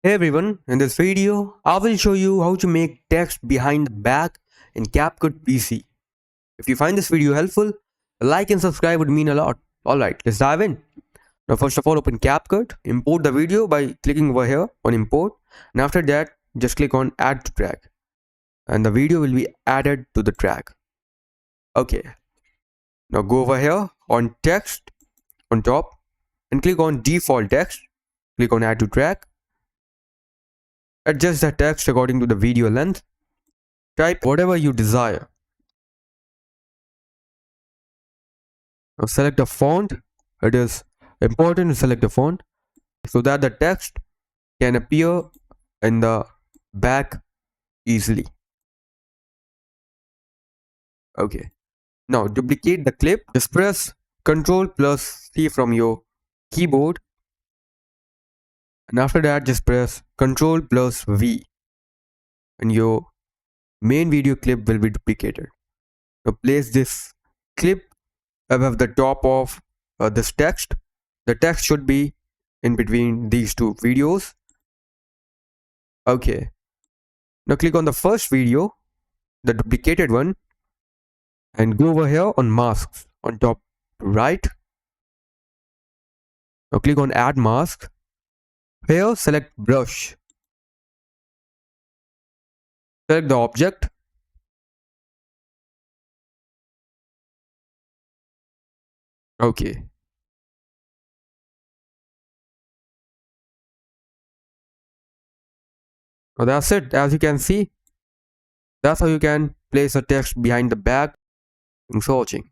Hey everyone, in this video, I will show you how to make text behind the back in CapCut PC. If you find this video helpful, a like and subscribe would mean a lot. Alright, let's dive in. Now first of all, open CapCut, import the video by clicking over here on import, and after that, just click on add to track, and the video will be added to the track. Okay, now go over here on text on top and click on default text, click on add to track, adjust the text according to the video length. Type whatever you desire. Now select a font. It is important to select a font so that the text can appear in the back easily. Okay. Now duplicate the clip. Just press Ctrl plus C from your keyboard. And after that, just press Ctrl plus V. And your main video clip will be duplicated. Now place this clip above the top of this text. The text should be in between these two videos. Okay. Now click on the first video, the duplicated one, and go over here on masks on top right. Now click on add mask. Here select brush. Select the object. Okay. Now that's it. As you can see, that's how you can place a text behind the back. Thanks for watching.